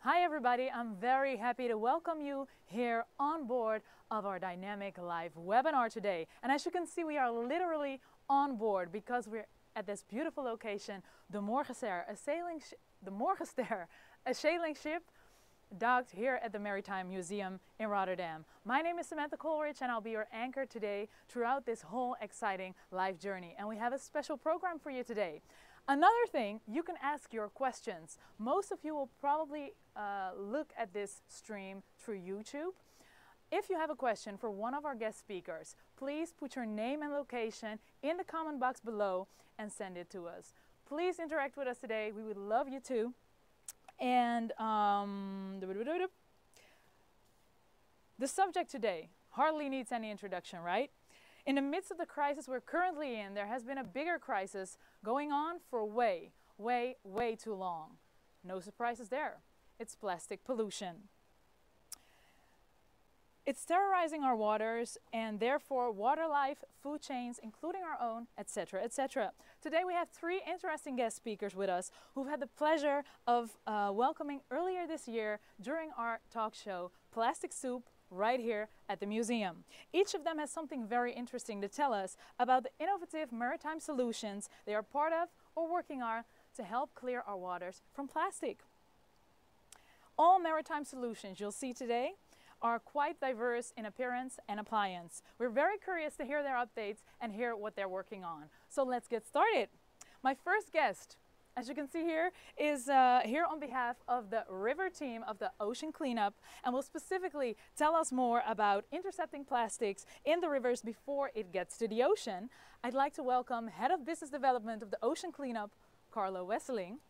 Hi everybody, I'm very happy to welcome you here on board of our dynamic live webinar today. And as you can see, we are literally on board because we're at this beautiful location, the Morgenster, a sailing ship docked here at the Maritime Museum in Rotterdam. My name is Samantha Coleridge and I'll be your anchor today throughout this whole exciting life journey. And we have a special program for you today. Another thing, you can ask your questions. Most of you will probably look at this stream through YouTube. If you have a question for one of our guest speakers, please put your name and location in the comment box below and send it to us. Please interact with us today. We would love you to. And the subject today hardly needs any introduction, right? In the midst of the crisis we're currently in, there has been a bigger crisis going on for way too long. No surprises there. It's plastic pollution. It's terrorizing our waters and therefore water life, food chains, including our own, etc., etc. Today we have three interesting guest speakers with us who've had the pleasure of welcoming earlier this year during our talk show, Plastic Soup, right here at the museum. Each of them has something very interesting to tell us about the innovative maritime solutions they are part of or working on to help clear our waters from plastic. All maritime solutions you'll see today are quite diverse in appearance and appliance. We're very curious to hear their updates and hear what they're working on. So let's get started. My first guest, as you can see here, is here on behalf of the river team of the Ocean Cleanup and will specifically tell us more about intercepting plastics in the rivers before it gets to the ocean. I'd like to welcome Head of Business Development of the Ocean Cleanup, Carlo Wesseling.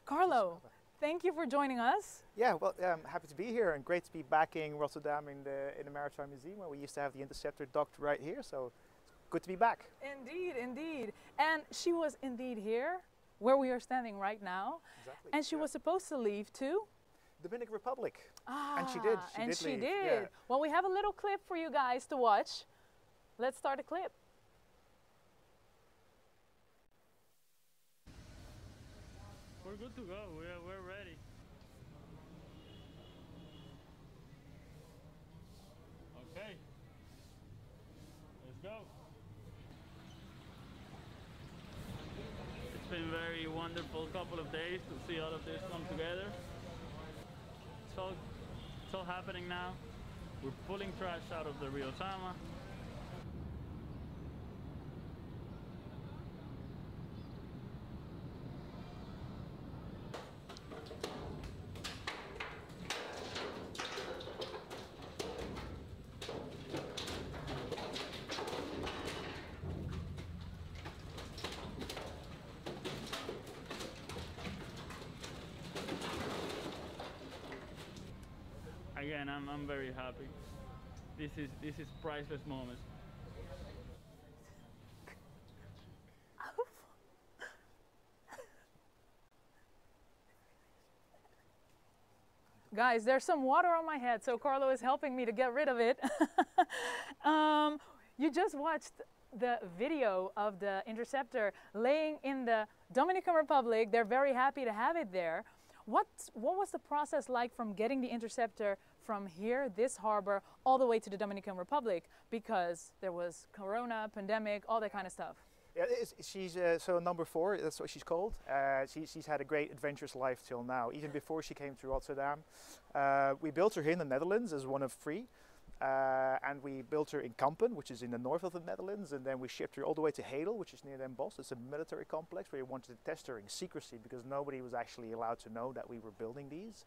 Carlo, thank you for joining us. Yeah, well, I'm happy to be here and great to be back in Rotterdam in the Maritime Museum where we used to have the Interceptor docked right here, so good to be back. Indeed, indeed. And she was indeed here where we are standing right now. Exactly. And she was supposed to leave to Dominican Republic. Ah, and she did. She did leave. Yeah. Well, we have a little clip for you guys to watch. Let's start a clip. We're good to go. We're ready. Okay. Let's go. It's been a very wonderful couple of days to see all of this come together. It's all happening now. We're pulling trash out of the Rio Sama. Again, I'm very happy. This is priceless moments. Guys, there's some water on my head, so Carlo is helping me to get rid of it. You just watched the video of the Interceptor laying in the Dominican Republic. They're very happy to have it there. What was the process like from getting the Interceptor from here, this harbor, all the way to the Dominican Republic? Because there was Corona, pandemic, all that kind of stuff. Yeah, she's so number 4, that's what she's called. She's had a great adventurous life till now, even before she came to Rotterdam. We built her here in the Netherlands as one of 3. And we built her in Kampen, which is in the north of the Netherlands, and then we shipped her all the way to Hedel, which is near Den Bosch. It's a military complex where we wanted to test her in secrecy because nobody was actually allowed to know that we were building these.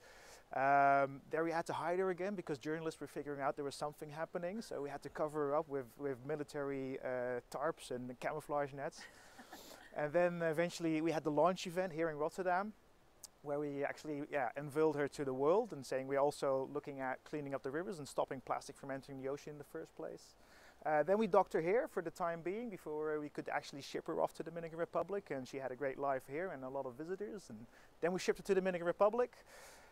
There we had to hide her again because journalists were figuring out there was something happening, so we had to cover her up with military tarps and camouflage nets. And then eventually we had the launch event here in Rotterdam, where we actually unveiled her to the world and saying we're also looking at cleaning up the rivers and stopping plastic from entering the ocean in the first place. Then we docked her here for the time being before we could actually ship her off to the Dominican Republic, and she had a great life here and a lot of visitors. And then we shipped her to the Dominican Republic.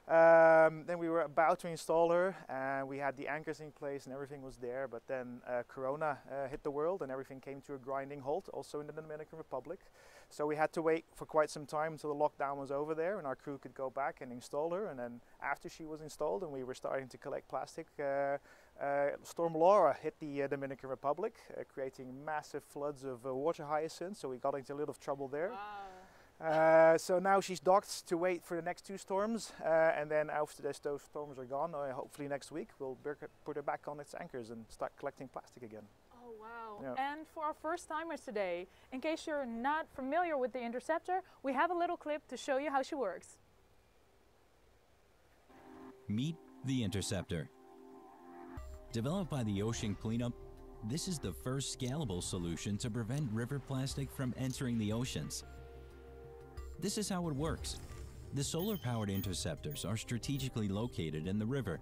Then we were about to install her and we had the anchors in place and everything was there, but then Corona hit the world and everything came to a grinding halt also in the Dominican Republic. So we had to wait for quite some time until the lockdown was over there and our crew could go back and install her. And then after she was installed and we were starting to collect plastic, Storm Laura hit the Dominican Republic, creating massive floods of water hyacinths. So we got into a little trouble there. Wow. So now she's docked to wait for the next 2 storms, and then after those storms are gone, hopefully next week we'll put her back on its anchors and start collecting plastic again. Oh wow. Yeah. And for our first timers today, in case you're not familiar with the Interceptor, we have a little clip to show you how she works. Meet the Interceptor. Developed by the Ocean Cleanup, this is the first scalable solution to prevent river plastic from entering the oceans. This is how it works. The solar-powered interceptors are strategically located in the river.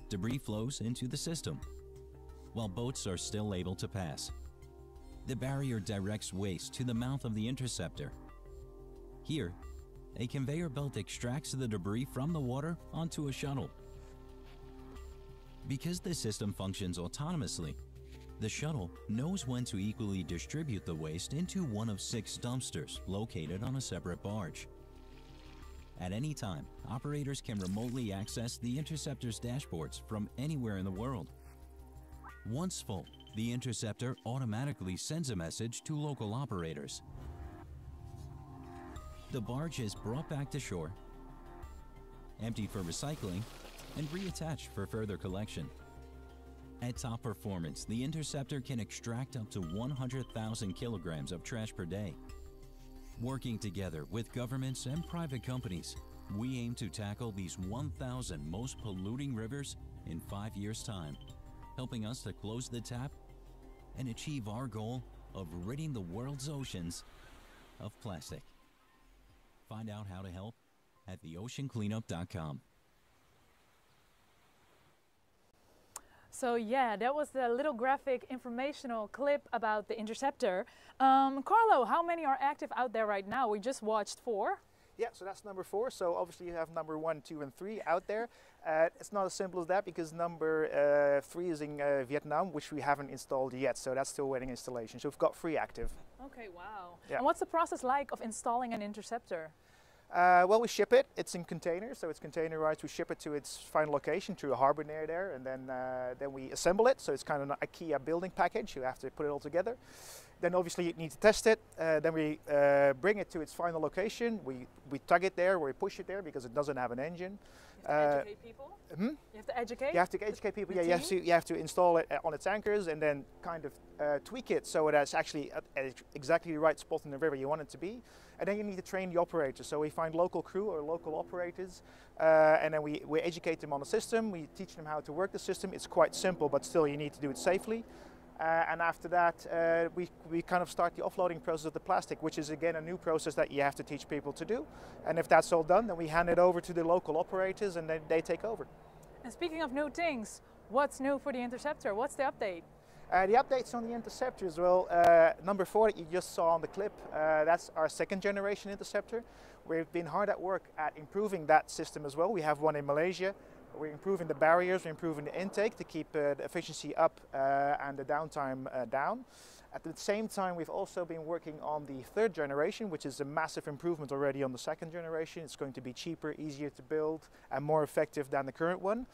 Debris flows into the system, while boats are still able to pass. The barrier directs waste to the mouth of the interceptor. Here, a conveyor belt extracts the debris from the water onto a shuttle. Because the system functions autonomously, the shuttle knows when to equally distribute the waste into one of 6 dumpsters located on a separate barge. At any time, operators can remotely access the Interceptor's dashboards from anywhere in the world. Once full, the Interceptor automatically sends a message to local operators. The barge is brought back to shore, emptied for recycling, and reattached for further collection. At top performance, the Interceptor can extract up to 100,000 kilograms of trash per day. Working together with governments and private companies, we aim to tackle these 1,000 most polluting rivers in 5 years' time, helping us to close the tap and achieve our goal of ridding the world's oceans of plastic. Find out how to help at theoceancleanup.com. So yeah, that was the little graphic informational clip about the Interceptor. Carlo, how many are active out there right now? We just watched 4. Yeah, so that's number 4. So obviously you have number 1, 2, and 3 out there. It's not as simple as that because number 3 is in Vietnam, which we haven't installed yet. So that's still waiting installation. So we've got 3 active. Okay, wow. Yeah. And what's the process like of installing an Interceptor? Well, we ship it. It's in containers, so it's containerized. We ship it to its final location, to a harbor near there, and then we assemble it. So it's kind of an IKEA building package. You have to put it all together. Then obviously you need to test it. Then we bring it to its final location. We tug it there, or we push it there because it doesn't have an engine. You have to educate people? You have to educate? You have to educate people. Yeah, you have to install it on its anchors and then kind of tweak it so it's actually at exactly the right spot in the river you want it to be. And then you need to train the operators. So we find local crew or local operators, and then we educate them on the system. We teach them how to work the system. It's quite simple, but still you need to do it safely. And after that, we kind of start the offloading process of the plastic, which is again a new process that you have to teach people to do. And if that's all done, then we hand it over to the local operators and then they take over. And speaking of new things, what's new for the Interceptor? What's the update? The updates on the Interceptors, well, number 4 that you just saw on the clip, that's our 2nd generation Interceptor. We've been hard at work at improving that system as well. We have one in Malaysia. We're improving the barriers, we're improving the intake to keep the efficiency up and the downtime down. At the same time, we've also been working on the 3rd generation, which is a massive improvement already on the 2nd generation. It's going to be cheaper, easier to build, and more effective than the current one.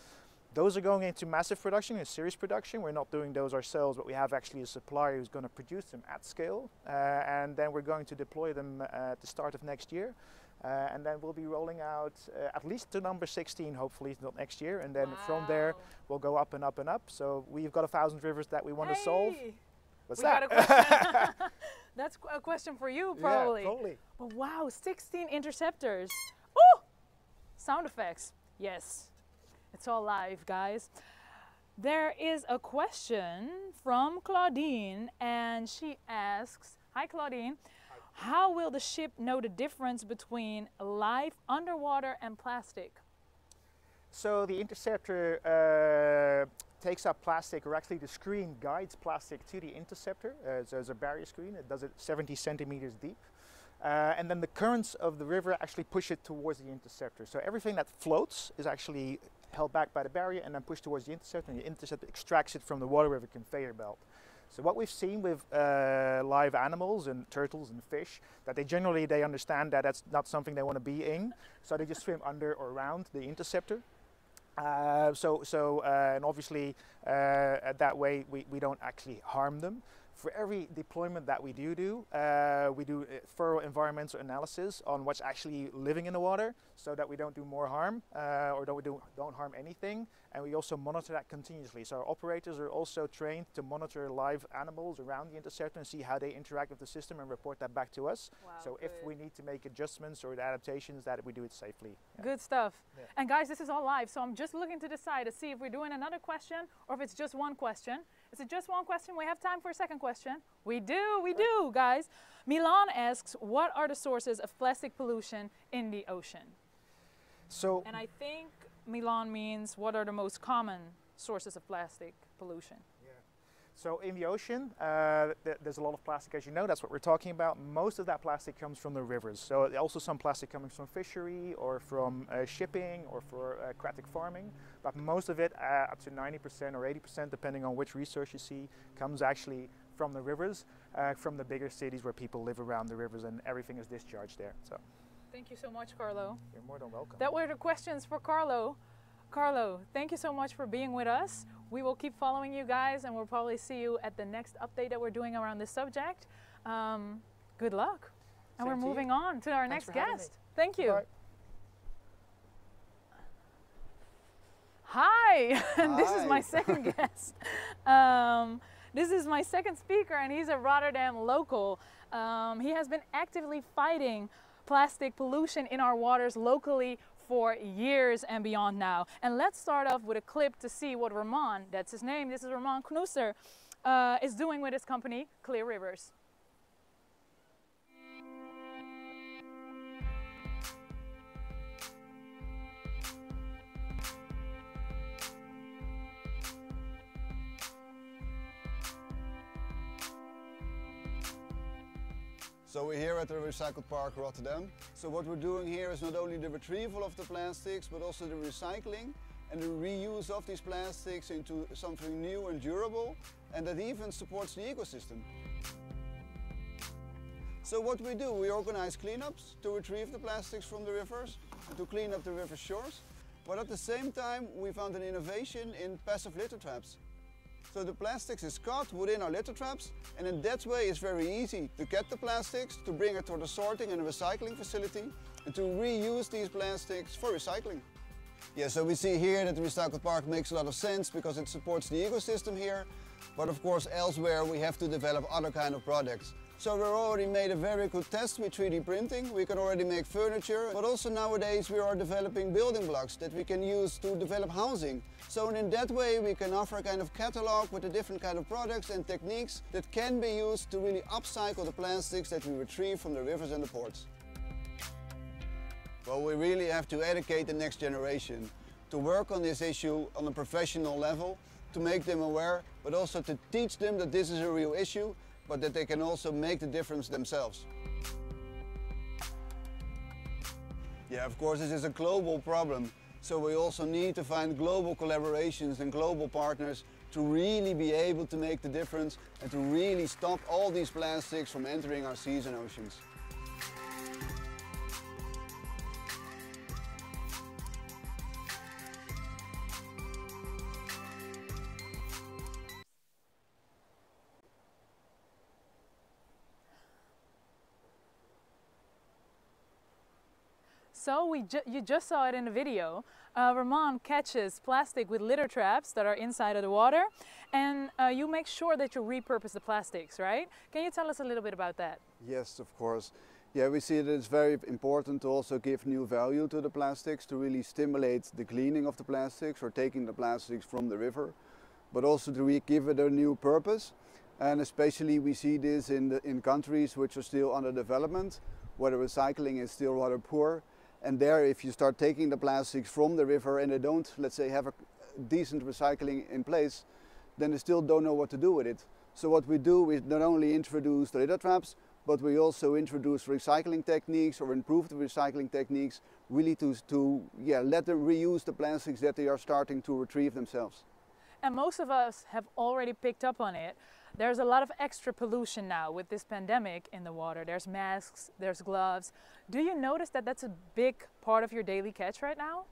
Those are going into massive production, in series production. We're not doing those ourselves, but we have actually a supplier who's going to produce them at scale. And then we're going to deploy them at the start of next year. And then we'll be rolling out at least to number 16, hopefully not next year. And then from there, we'll go up and up and up. So we've got 1,000 rivers that we want to solve. What's that? Got a question. That's a question for you, probably. Yeah, probably. But wow, 16 Interceptors. Oh! Sound effects. Yes. It's all live, guys. There is a question from Claudine, and she asks, hi Claudine, how will the ship know the difference between live, underwater and plastic? So the Interceptor takes up plastic, or actually the screen guides plastic to the Interceptor. So there's a barrier screen, it does it 70 centimeters deep. And then the currents of the river actually push it towards the Interceptor. So everything that floats is actually held back by the barrier and then pushed towards the Interceptor, and the Interceptor extracts it from the water river conveyor belt. So what we've seen with live animals and turtles and fish, that they understand that that's not something they want to be in, so they just swim under or around the interceptor. And obviously that way we don't actually harm them. For every deployment that we do thorough environmental analysis on what's actually living in the water, so that we don't do more harm or don't harm anything. And we also monitor that continuously. So our operators are also trained to monitor live animals around the interceptor and see how they interact with the system and report that back to us. Wow, so good. if we need to make adjustments or adaptations, that we do it safely. Yeah. Good stuff. Yeah. And guys, this is all live, so I'm just looking to the side to see if we're doing another question or if it's just one question. Is it just one question? We have time for a second question. We do, guys. Milan asks, what are the sources of plastic pollution in the ocean? So, and I think Milan means, what are the most common sources of plastic pollution? So in the ocean, there's a lot of plastic, as you know, that's what we're talking about. Most of that plastic comes from the rivers. So also some plastic coming from fishery or from shipping or for aquatic farming. But most of it, up to 90% or 80%, depending on which resource you see, comes actually from the rivers, from the bigger cities where people live around the rivers and everything is discharged there. So. Thank you so much, Carlo. You're more than welcome. That were the questions for Carlo. Carlo, thank you so much for being with us. We will keep following you guys and we'll probably see you at the next update that we're doing around this subject. Good luck. And we're moving on to our next guest. Thank you. Hi, and this is my second guest. This is my second speaker and he's a Rotterdam local. He has been actively fighting plastic pollution in our waters locally for years and beyond now. And let's start off with a clip to see what Ramon, that's his name, this is Ramon Knoester, is doing with his company, Clear Rivers. So we're here at the Recycle Park Rotterdam. So what we're doing here is not only the retrieval of the plastics, but also the recycling and the reuse of these plastics into something new and durable, and that even supports the ecosystem. So what we do, we organize cleanups to retrieve the plastics from the rivers, and to clean up the river shores. But at the same time, we found an innovation in passive litter traps. So the plastics is caught within our litter traps, and in that way it's very easy to get the plastics, to bring it to the sorting and recycling facility, and to reuse these plastics for recycling. Yeah, so we see here that the Recycle Park makes a lot of sense because it supports the ecosystem here, but of course elsewhere we have to develop other kind of products. So we already made a very good test with 3D printing. We can already make furniture, but also nowadays we are developing building blocks that we can use to develop housing. So in that way we can offer a kind of catalog with the different kind of products and techniques that can be used to really upcycle the plastics that we retrieve from the rivers and the ports. Well, we really have to educate the next generation to work on this issue on a professional level, to make them aware, but also to teach them that this is a real issue, but that they can also make the difference themselves. Yeah, of course, this is a global problem, so we also need to find global collaborations and global partners to really be able to make the difference and to really stop all these plastics from entering our seas and oceans. So you just saw it in the video. Ramon catches plastic with litter traps that are inside of the water, and you make sure that you repurpose the plastics, right? Can you tell us a little bit about that? Yes, of course. Yeah, we see that it's very important to also give new value to the plastics, to really stimulate the cleaning of the plastics or taking the plastics from the river, but also to give it a new purpose. And especially we see this in countries which are still under development, where the recycling is still rather poor. And there, if you start taking the plastics from the river and they don't, let's say, have a decent recycling in place, then they still don't know what to do with it. So what we do is not only introduce the litter traps, but we also introduce recycling techniques or improve the recycling techniques, really to let them reuse the plastics that they are starting to retrieve themselves. And most of us have already picked up on it. There's a lot of extra pollution now with this pandemic in the water. There's masks, there's gloves. Do you notice that that's a big part of your daily catch right now?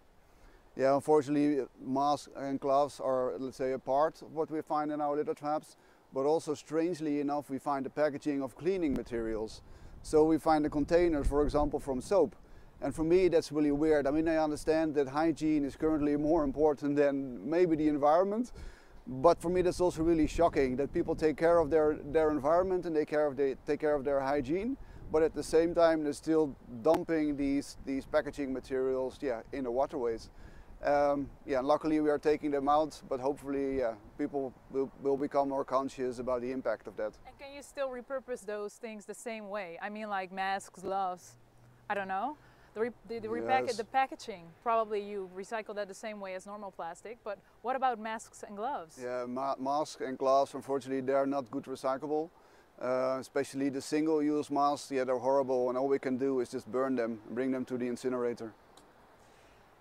Yeah, unfortunately, masks and gloves are, let's say, a part of what we find in our litter traps. But also, strangely enough, we find the packaging of cleaning materials. So we find the containers, for example, from soap. And for me, that's really weird. I mean, I understand that hygiene is currently more important than maybe the environment. But for me, that's also really shocking that people take care of their environment and take care of their hygiene. But at the same time, they're still dumping these packaging materials, in the waterways. Luckily we are taking them out, but hopefully people will become more conscious about the impact of that. And can you still repurpose those things the same way? I mean, like masks, gloves, I don't know. Yes. The packaging, probably you recycle that the same way as normal plastic, but what about masks and gloves? Yeah, masks and gloves, unfortunately, they're not good recyclable. Especially the single-use masks, they're horrible, and all we can do is just burn them, bring them to the incinerator.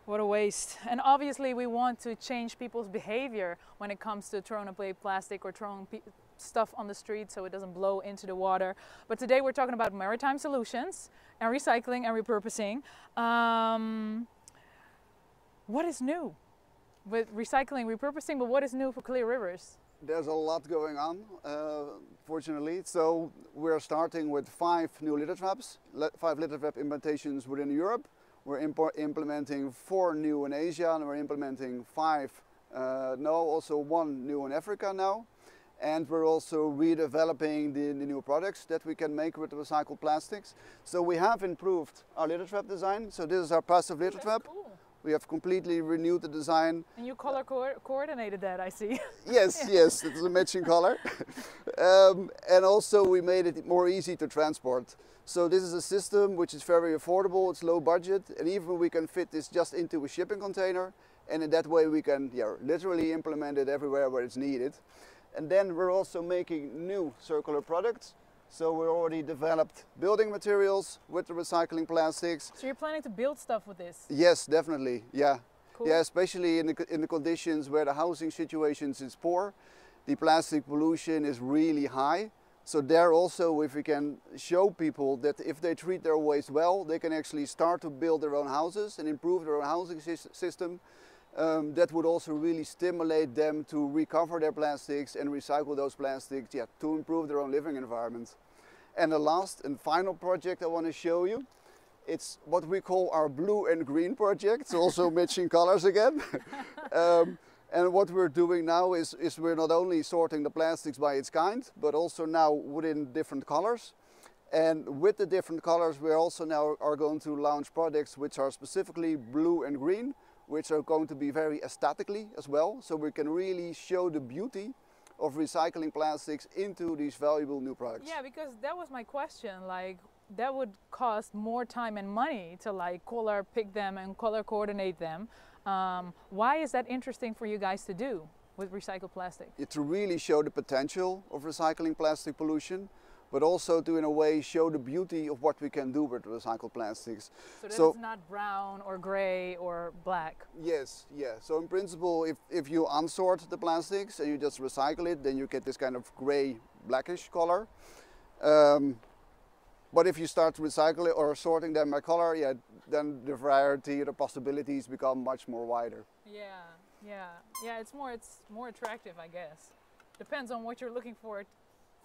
What a waste. And obviously we want to change people's behavior when it comes to throwing away plastic or throwing stuff on the street so it doesn't blow into the water. But today we're talking about maritime solutions and recycling and repurposing. What is new with recycling, repurposing, but what is new for Clear Rivers? There's a lot going on, fortunately. So we're starting with 5 new litter traps, 5 litter trap implementations within Europe. We're implementing 4 new in Asia, and we're implementing 1 new in Africa now. And we're also redeveloping the new products that we can make with recycled plastics. So we have improved our litter trap design. So this is our passive litter trap. Cool. We have completely renewed the design. And you color coordinated that, I see. Yes, yes, it's a matching color. And also we made it more easy to transport. So this is a system which is very affordable, it's low budget, and even we can fit this just into a shipping container, and in that way we can literally implement it everywhere where it's needed. And then we're also making new circular products. So we already developed building materials with the recycling plastics. So you're planning to build stuff with this? Yes, definitely, yeah. Cool. Yeah, especially in the conditions where the housing situations is poor, the plastic pollution is really high. So there also, if we can show people that if they treat their waste well, they can actually start to build their own houses and improve their own housing system. That would also really stimulate them to recover their plastics and recycle those plastics to improve their own living environment. And the last and final project I want to show you, it's what we call our blue and green project. It's also matching colors again. And what we're doing now is we're not only sorting the plastics by its kind, but also now within different colors. And with the different colors, we also now are going to launch products which are specifically blue and green, which are going to be very aesthetically as well. So we can really show the beauty of recycling plastics into these valuable new products. Yeah, because that was my question. Like, that would cost more time and money to like color pick them and color coordinate them. Why is that interesting for you guys to do with recycled plastic? To really show the potential of recycling plastic pollution, but also to, in a way, show the beauty of what we can do with recycled plastics. So that it's not brown or gray or black? Yes, yeah. So in principle, if you unsort the plastics and you just recycle it, then you get this kind of gray, blackish color. But if you start to recycle it or sorting them by color, then the variety, the possibilities become much more wider. Yeah, it's more attractive, I guess. Depends on what you're looking for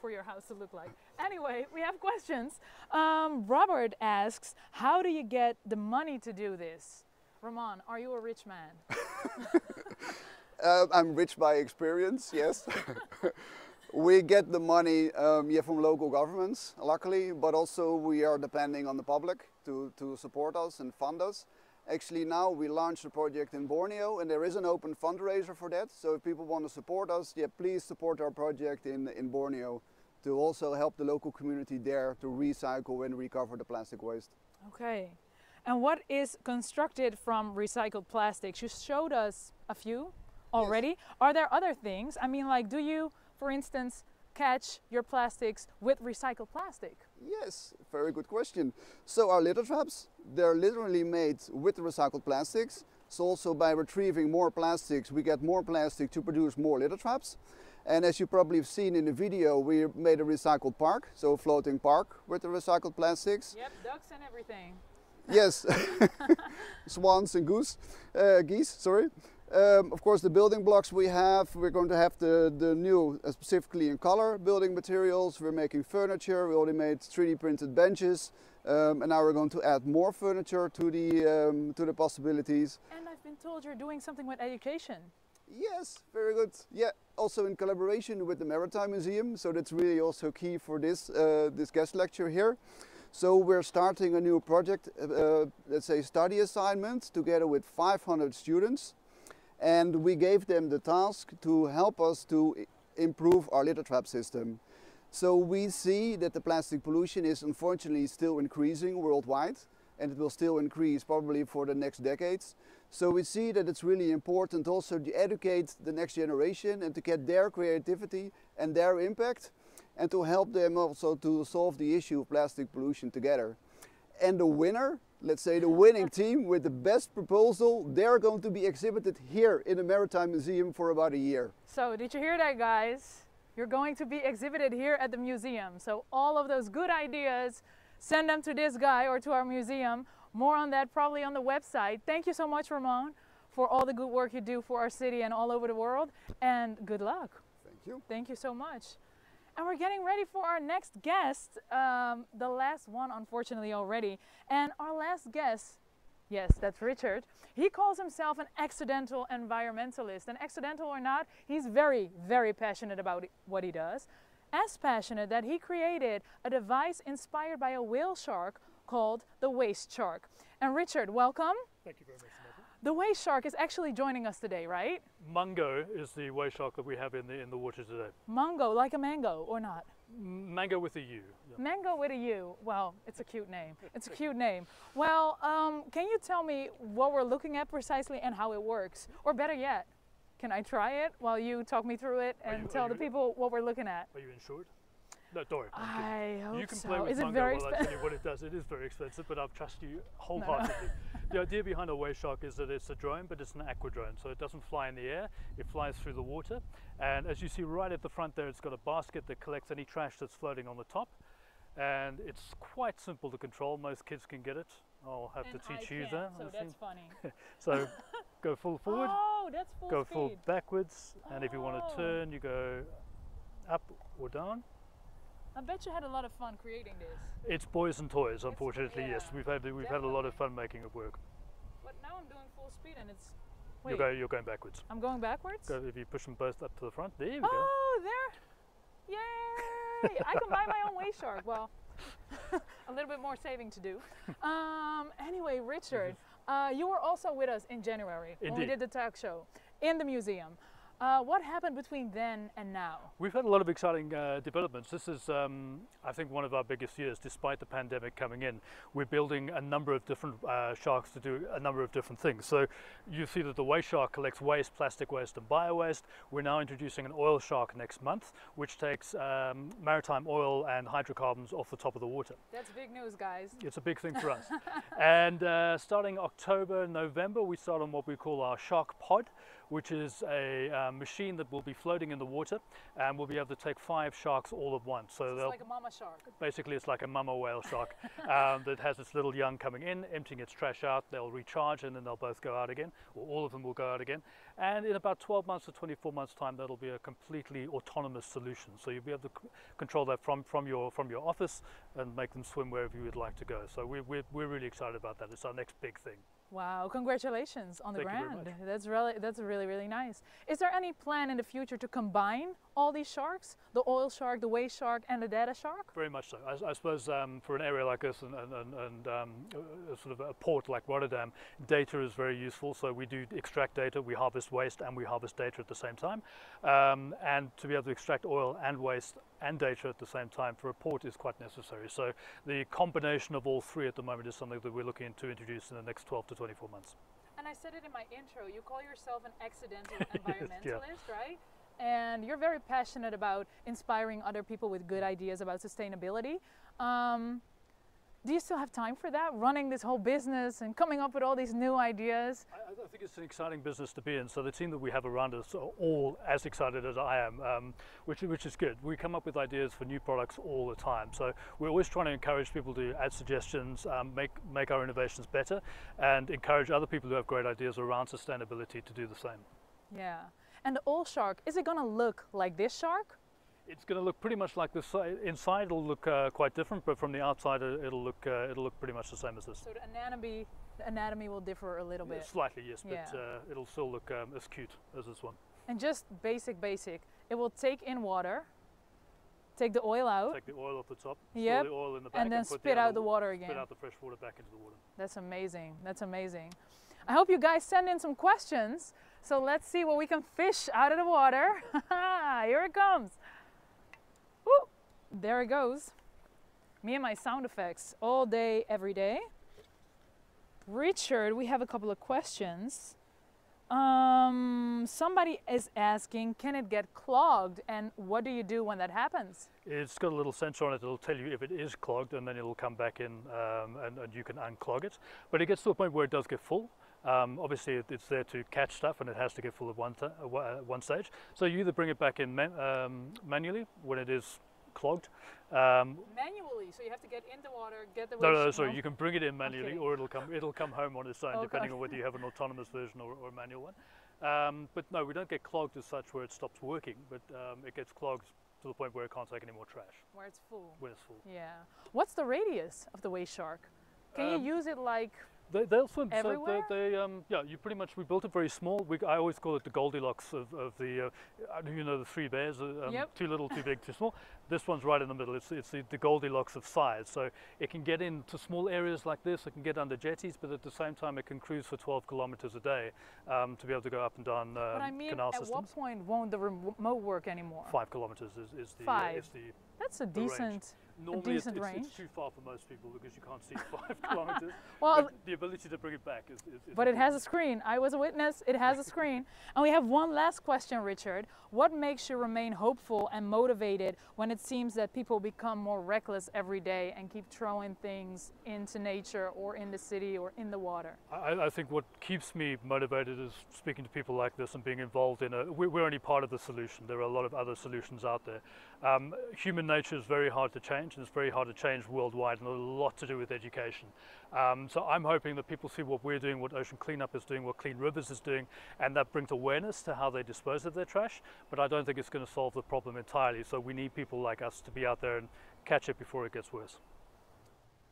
your house to look like. Anyway, we have questions. Robert asks, how do you get the money to do this? Ramon, are you a rich man? I'm rich by experience, yes. We get the money from local governments, luckily, but also we are depending on the public to support us and fund us. Actually now we launched a project in Borneo and there is an open fundraiser for that. So if people want to support us, please support our project in Borneo to also help the local community there to recycle and recover the plastic waste. Okay. And what is constructed from recycled plastics? You showed us a few already. Yes. Are there other things? I mean, like, do you, for instance, catch your plastics with recycled plastic? Yes, very good question. So our litter traps, they're literally made with recycled plastics. So also by retrieving more plastics, we get more plastic to produce more litter traps. And as you probably have seen in the video, we made a recycled park, so a floating park with the recycled plastics. Yep, ducks and everything. Yes, swans and geese, sorry. Of course, the building blocks we're going to have the new, specifically in color, building materials. We're making furniture. We already made 3D printed benches. And now we're going to add more furniture to the possibilities. And I've been told you're doing something with education. Yes, very good. Yeah, also in collaboration with the Maritime Museum. So that's really also key for this guest lecture here. So we're starting a new project, let's say study assignment, together with 500 students. And we gave them the task to help us to improve our litter trap system. So we see that the plastic pollution is unfortunately still increasing worldwide, and it will still increase probably for the next decades. So we see that it's really important also to educate the next generation and to get their creativity and their impact, and to help them also to solve the issue of plastic pollution together. And the winner, let's say the winning team with the best proposal, they're going to be exhibited here in the Maritime Museum for about a year. So did you hear that, guys? You're going to be exhibited here at the museum. So all of those good ideas, send them to this guy or to our museum. More on that probably on the website. Thank you so much, Ramon, for all the good work you do for our city and all over the world. And good luck. Thank you. Thank you so much. And we're getting ready for our next guest, the last one unfortunately already. And our last guest, yes, that's Richard. He calls himself an accidental environmentalist. And accidental or not, he's very, very passionate about what he does. As passionate that he created a device inspired by a whale shark called the waste shark. And Richard, welcome. Thank you very much, Samantha. The waste shark is actually joining us today, right? Mungo is the waste shark that we have in the water today. Mungo, like a mango or not? Mango with a U. Yeah. Mango with a U. Well, it's a cute name. It's a cute name. Well, can you tell me what we're looking at precisely and how it works? Or better yet, can I try it while you talk me through it and tell the people what we're looking at? Are you insured? No, don't worry. I hope so. You can play with Is it Mungo very while I tell you what it does. It is very expensive, but I'll trust you wholeheartedly. The idea behind a waste shark is that it's a drone, but it's an aqua drone, so it doesn't fly in the air, it flies through the water. And as you see right at the front there, it's got a basket that collects any trash that's floating on the top. And it's quite simple to control. Most kids can get it. I'll have to teach you that. So that's funny. So go full forward, Oh, that's full go speed. full backwards, and if you want Oh. to turn, you go up or down. I bet you had a lot of fun creating this. It's boys and toys, unfortunately. yeah, Yes, we've had a lot of fun making it work. But now I'm doing full speed and it's... You're going backwards. I'm going backwards? Go, if you push them both up to the front, there we go. Oh, there! Yay! I can buy my own waste shark. Well, a little bit more saving to do. Anyway, Richard, you were also with us in January when we did the talk show in the museum. What happened between then and now? We've had a lot of exciting developments. This is, I think, one of our biggest years, despite the pandemic coming in. We're building a number of different sharks to do a number of different things. So you see that the waste shark collects waste, plastic waste and bio-waste. We're now introducing an oil shark next month, which takes maritime oil and hydrocarbons off the top of the water. That's big news, guys. It's a big thing for us. And starting October, November, we start on what we call our shark pod, which is a machine that will be floating in the water, and we'll be able to take 5 sharks all at once. So it's like a mama shark. Basically, it's like a mama whale shark that has its little young coming in, emptying its trash out. They'll recharge, and then they'll both go out again, or all of them will go out again. And in about 12 months to 24 months time, that'll be a completely autonomous solution. So you'll be able to control that from your office and make them swim wherever you would like to go. So we're really excited about that. It's our next big thing. Wow, congratulations on the Thank you very brand. That's really nice. Is there any plan in the future to combine all these sharks? The oil shark, the waste shark and the data shark? Very much so. I suppose for an area like this and sort of a port like Rotterdam, data is very useful. So we do extract data, we harvest waste and we harvest data at the same time. And to be able to extract oil and waste and data at the same time for a port is quite necessary. So the combination of all three at the moment is something that we're looking to introduce in the next 12 to 24 months. And I said it in my intro, you call yourself an accidental environmentalist, right? And you're very passionate about inspiring other people with good ideas about sustainability. Do you still have time for that, running this whole business and coming up with all these new ideas? I think it's an exciting business to be in. So the team that we have around us are all as excited as I am, which is good. We come up with ideas for new products all the time. So we're always trying to encourage people to add suggestions, make our innovations better, and encourage other people who have great ideas around sustainability to do the same. Yeah. And the old shark, is it going to look like this shark? It's going to look pretty much like this. Inside it'll look quite different, but from the outside it'll look pretty much the same as this. So the anatomy will differ a little bit. Slightly, yes, yeah. But it'll still look as cute as this one. And just basic, it will take in water, take the oil out. Take the oil off the top, yep. store the oil in the back, and then spit out the water again. Spit out the fresh water back into the water. That's amazing. That's amazing. I hope you guys send in some questions. So let's see what we can fish out of the water. Here it comes. Woo! There it goes. Me and my sound effects all day, every day. Richard, we have a couple of questions. Somebody is asking, can it get clogged, and what do you do when that happens? It's got a little sensor on it that'll tell you if it is clogged, and then it'll come back in and you can unclog it. But it gets to a point where it does get full. Obviously it's there to catch stuff, and it has to get full at one stage. So you either bring it back in manually when it is clogged. Manually, so you have to get in the water, get the No, sorry, you can bring it in manually, okay. Or it'll come home on its own, okay. Depending on whether you have an autonomous version or a manual one. But no, we don't get clogged as such where it stops working, but it gets clogged to the point where it can't take any more trash. Where it's full. When it's full. Yeah. What's the radius of the waste shark? Can you use it like They'll swim. everywhere? So yeah, we built it very small. I always call it the Goldilocks of the, you know, the three bears, yep. Too little, too big, too small. This one's right in the middle. It's the Goldilocks of size. So it can get into small areas like this. It can get under jetties, but at the same time it can cruise for 12 kilometers a day to be able to go up and down but I mean, canal at systems. what point won't the remote work anymore? 5 kilometers is the 5. That's a decent. Normally it's too far for most people because you can't see 5 kilometers. Well, but the ability to bring it back is but it has a screen. I was a witness. It has a screen. And we have one last question, Richard. What makes you remain hopeful and motivated when it seems that people become more reckless every day and keep throwing things into nature or in the city or in the water? I think what keeps me motivated is speaking to people like this and being involved in we're only part of the solution. There are a lot of other solutions out there. Human nature is very hard to change, and it's very hard to change worldwide, and a lot to do with education. So I'm hoping that people see what we're doing, what Ocean Cleanup is doing, what Clean Rivers is doing, and that brings awareness to how they dispose of their trash. But I don't think it's going to solve the problem entirely. So we need people like us to be out there and catch it before it gets worse.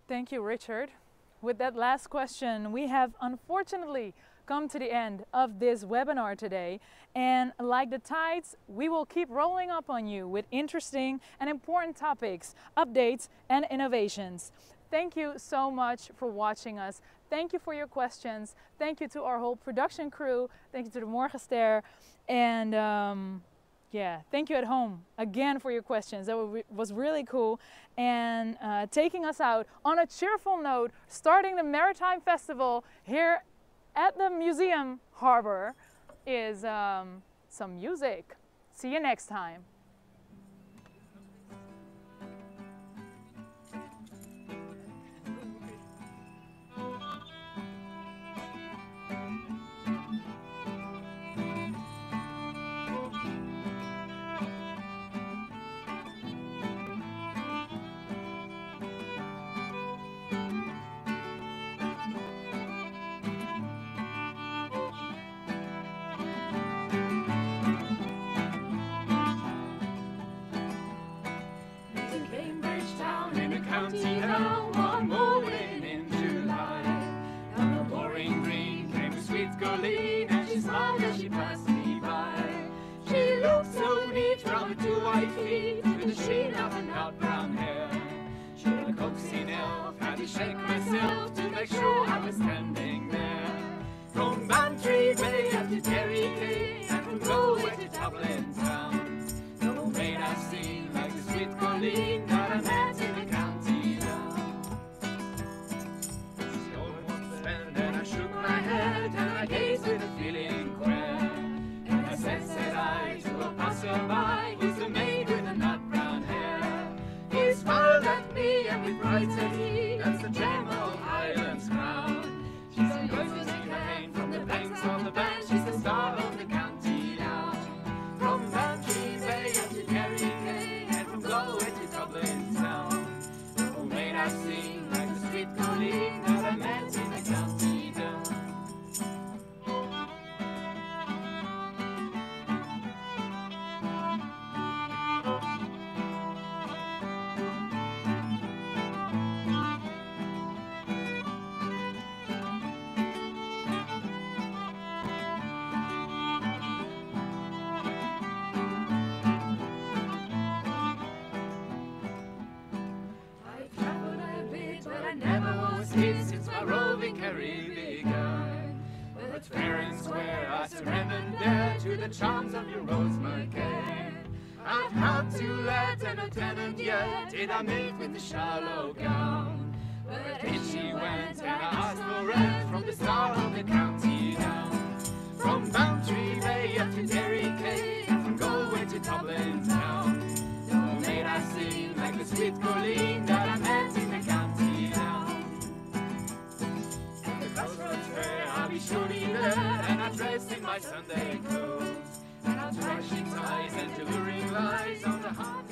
Thank you, Richard. With that last question, we have unfortunately come to the end of this webinar today, and like the tides, we will keep rolling up on you with interesting and important topics, updates and innovations. Thank you so much for watching us. Thank you for your questions. Thank you to our whole production crew. Thank you to the Morgenster, and yeah, thank you at home again for your questions. That was really cool, and taking us out on a cheerful note, starting the Maritime Festival here at the museum harbor is some music. See you next time. One morning in July, down the pouring green came a sweet girlie, and she smiled as she passed me by. She looked so neat from her 2 white feet, with a sheen of her nut brown hair. She had a coaxing elf, had to shake myself to make sure I was standing there. From Bantry Bay up to Derry Quay, and from Galway to Dublin town, no maid I seen like the sweet girlie that I met in the county. And I gazed with a feeling queer, and I said I to a passerby, who's the maid with the nut brown hair. He smiled at me, and with pride said he, that's the charms of your Rose McCann. I've helped to let and a tenant yet did I meet with the shallow gown. But in she went and I asked for rent from the star of the county down. From Bantry Bay up to Derry Quay, and from Galway to Dublin town. No maid I sing like the sweet Colleen that I met in the county down. At the Crossroads Fair I'll be surely there, and I'm dressed in my Sunday clothes. And I'll trashing ties and delivering lies on the heart.